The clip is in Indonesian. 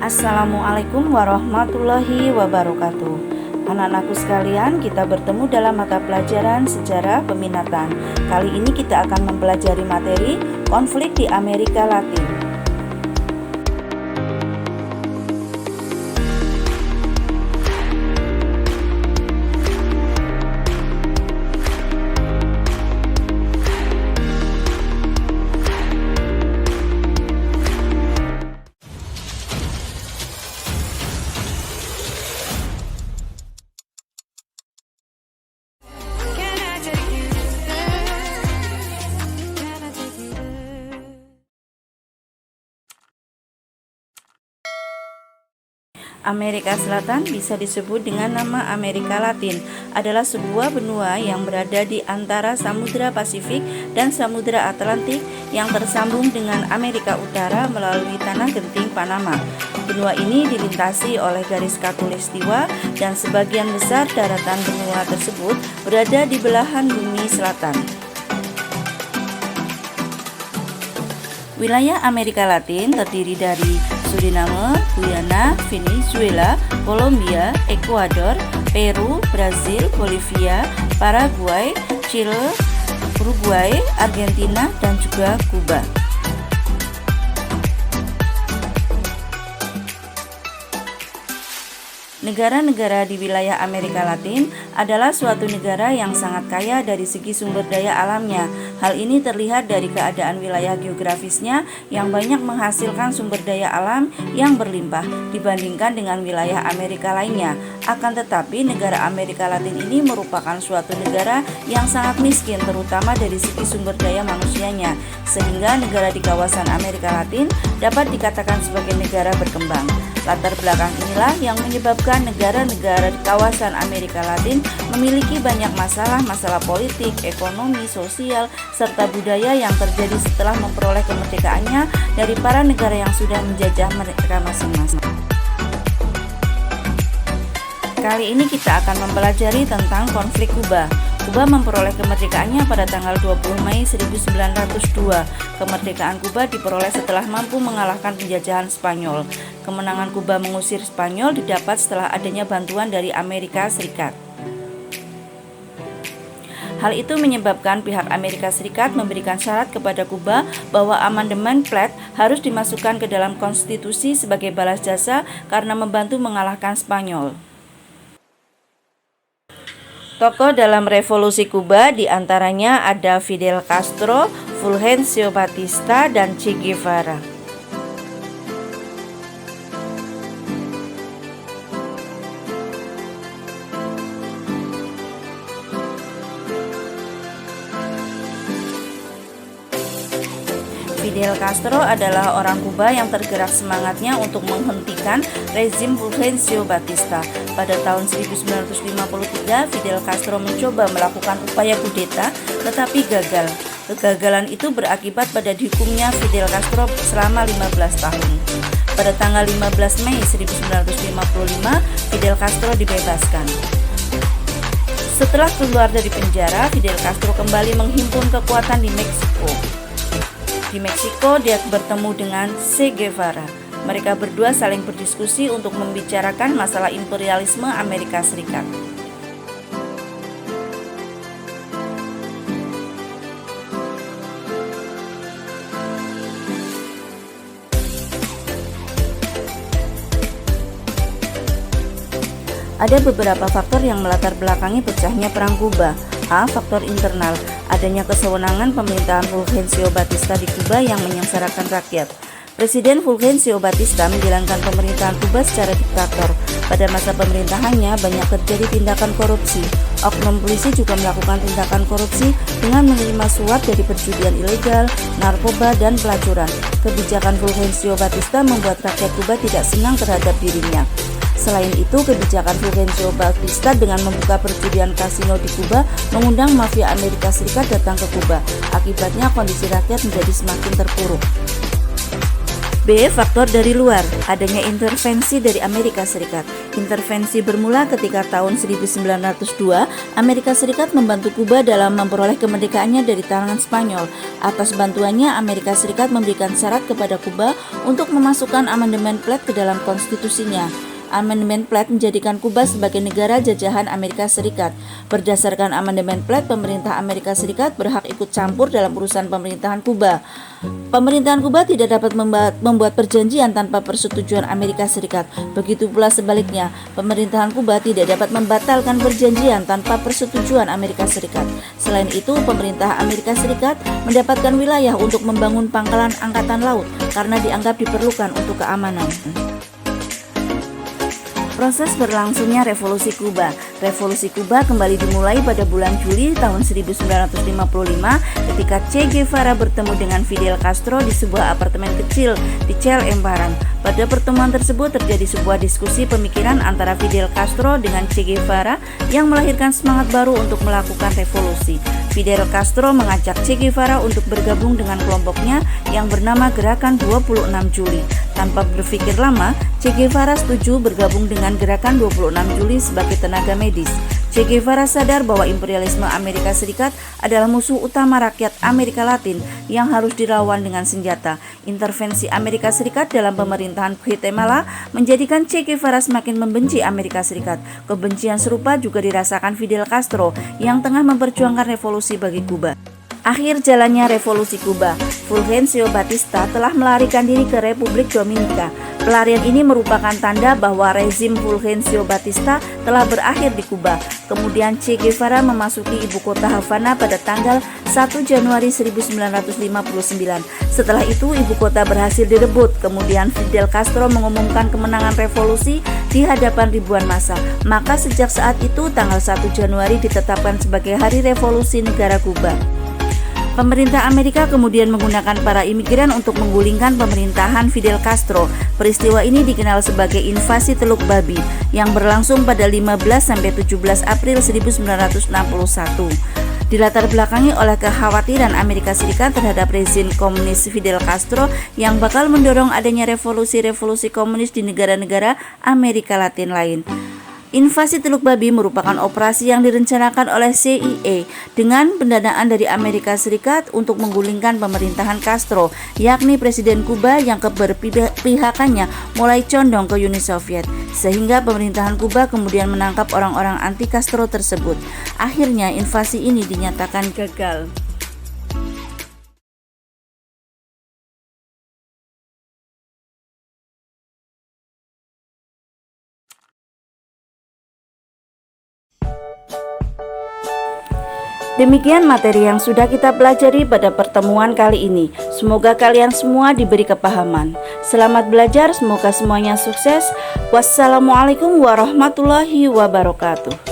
Assalamualaikum warahmatullahi wabarakatuh. Anak-anakku sekalian, kita bertemu dalam mata pelajaran sejarah peminatan. Kali ini kita akan mempelajari materi konflik di Amerika Latin. Amerika Selatan bisa disebut dengan nama Amerika Latin, adalah sebuah benua yang berada di antara Samudra Pasifik dan Samudra Atlantik yang tersambung dengan Amerika Utara melalui tanah genting Panama. Benua ini dilintasi oleh garis khatulistiwa dan sebagian besar daratan benua tersebut berada di belahan bumi selatan. Wilayah Amerika Latin terdiri dari Suriname, Guyana, Venezuela, Kolombia, Ekuador, Peru, Brazil, Bolivia, Paraguay, Chile, Uruguay, Argentina, dan juga Kuba. Negara-negara di wilayah Amerika Latin adalah suatu negara yang sangat kaya dari segi sumber daya alamnya. Hal ini terlihat dari keadaan wilayah geografisnya yang banyak menghasilkan sumber daya alam yang berlimpah dibandingkan dengan wilayah Amerika lainnya. Akan tetapi negara Amerika Latin ini merupakan suatu negara yang sangat miskin terutama dari segi sumber daya manusianya, sehingga negara di kawasan Amerika Latin dapat dikatakan sebagai negara berkembang. Latar belakang inilah yang menyebabkan negara-negara di kawasan Amerika Latin memiliki banyak masalah politik, ekonomi, sosial, serta budaya yang terjadi setelah memperoleh kemerdekaannya dari para negara yang sudah menjajah mereka masing-masing. Kali ini kita akan mempelajari tentang konflik Kuba. Kuba memperoleh kemerdekaannya pada tanggal 20 Mei 1902. Kemerdekaan Kuba diperoleh setelah mampu mengalahkan penjajahan Spanyol. Kemenangan Kuba mengusir Spanyol didapat setelah adanya bantuan dari Amerika Serikat. Hal itu menyebabkan pihak Amerika Serikat memberikan syarat kepada Kuba bahwa amandemen Platt harus dimasukkan ke dalam konstitusi sebagai balas jasa karena membantu mengalahkan Spanyol. Tokoh dalam revolusi Kuba diantaranya ada Fidel Castro, Fulgencio Batista, dan Che Guevara. Fidel Castro adalah orang Kuba yang tergerak semangatnya untuk menghentikan rezim Fulgencio Batista. Pada tahun 1953, Fidel Castro mencoba melakukan upaya kudeta, tetapi gagal. Kegagalan itu berakibat pada dihukumnya Fidel Castro selama 15 tahun. Pada tanggal 15 Mei 1955, Fidel Castro dibebaskan. Setelah keluar dari penjara, Fidel Castro kembali menghimpun kekuatan di Meksiko. Di Meksiko, dia bertemu dengan Che Guevara. Mereka berdua saling berdiskusi untuk membicarakan masalah imperialisme Amerika Serikat. Ada beberapa faktor yang melatar belakangi pecahnya Perang Kuba. A. Faktor internal, adanya kesewenangan pemerintahan Fulgencio Batista di Kuba yang menyengsarakan rakyat. Presiden Fulgencio Batista menjalankan pemerintahan Kuba secara diktator. Pada masa pemerintahannya banyak terjadi tindakan korupsi. Oknum polisi juga melakukan tindakan korupsi dengan menerima suap dari perjudian ilegal, narkoba, dan pelacuran. Kebijakan Fulgencio Batista membuat rakyat Kuba tidak senang terhadap dirinya. Selain itu, kebijakan Fulgencio Batista dengan membuka perjudian kasino di Kuba mengundang mafia Amerika Serikat datang ke Kuba. Akibatnya kondisi rakyat menjadi semakin terpuruk. B. Faktor dari luar, adanya intervensi dari Amerika Serikat. Intervensi bermula ketika tahun 1902, Amerika Serikat membantu Kuba dalam memperoleh kemerdekaannya dari tangan Spanyol. Atas bantuannya, Amerika Serikat memberikan syarat kepada Kuba untuk memasukkan amandemen Platt ke dalam konstitusinya. Amandemen Platt menjadikan Kuba sebagai negara jajahan Amerika Serikat. Berdasarkan amandemen Platt, pemerintah Amerika Serikat berhak ikut campur dalam urusan pemerintahan Kuba. Pemerintahan Kuba tidak dapat membuat perjanjian tanpa persetujuan Amerika Serikat. Begitu pula sebaliknya, pemerintahan Kuba tidak dapat membatalkan perjanjian tanpa persetujuan Amerika Serikat. Selain itu, pemerintah Amerika Serikat mendapatkan wilayah untuk membangun pangkalan angkatan laut karena dianggap diperlukan untuk keamanan. Proses berlangsungnya Revolusi Kuba. Revolusi Kuba kembali dimulai pada bulan Juli tahun 1955 ketika Che Guevara bertemu dengan Fidel Castro di sebuah apartemen kecil di Che Emparan. Pada pertemuan tersebut terjadi sebuah diskusi pemikiran antara Fidel Castro dengan Che Guevara yang melahirkan semangat baru untuk melakukan revolusi. Fidel Castro mengajak Che Guevara untuk bergabung dengan kelompoknya yang bernama Gerakan 26 Juli. Tanpa berpikir lama, Che Guevara setuju bergabung dengan Gerakan 26 Juli sebagai tenaga medis. Che Guevara sadar bahwa imperialisme Amerika Serikat adalah musuh utama rakyat Amerika Latin yang harus dilawan dengan senjata. Intervensi Amerika Serikat dalam pemerintahan Guatemala menjadikan Che Guevara semakin membenci Amerika Serikat. Kebencian serupa juga dirasakan Fidel Castro yang tengah memperjuangkan revolusi bagi Kuba. Akhir jalannya revolusi Kuba, Fulgencio Batista telah melarikan diri ke Republik Dominika. Pelarian ini merupakan tanda bahwa rezim Fulgencio Batista telah berakhir di Kuba. Kemudian Che Guevara memasuki ibu kota Havana pada tanggal 1 Januari 1959. Setelah itu ibu kota berhasil direbut. Kemudian Fidel Castro mengumumkan kemenangan revolusi di hadapan ribuan massa. Maka sejak saat itu tanggal 1 Januari ditetapkan sebagai hari revolusi negara Kuba. Pemerintah Amerika kemudian menggunakan para imigran untuk menggulingkan pemerintahan Fidel Castro. Peristiwa ini dikenal sebagai invasi Teluk Babi yang berlangsung pada 15-17 April 1961. Dilatar belakangi oleh kekhawatiran Amerika Serikat terhadap rezim komunis Fidel Castro yang bakal mendorong adanya revolusi-revolusi komunis di negara-negara Amerika Latin lain. Invasi Teluk Babi merupakan operasi yang direncanakan oleh CIA dengan pendanaan dari Amerika Serikat untuk menggulingkan pemerintahan Castro, yakni Presiden Kuba yang keberpihakannya mulai condong ke Uni Soviet, sehingga pemerintahan Kuba kemudian menangkap orang-orang anti Castro tersebut. Akhirnya invasi ini dinyatakan gagal. Demikian materi yang sudah kita pelajari pada pertemuan kali ini. Semoga kalian semua diberi kepahaman. Selamat belajar, semoga semuanya sukses. Wassalamualaikum warahmatullahi wabarakatuh.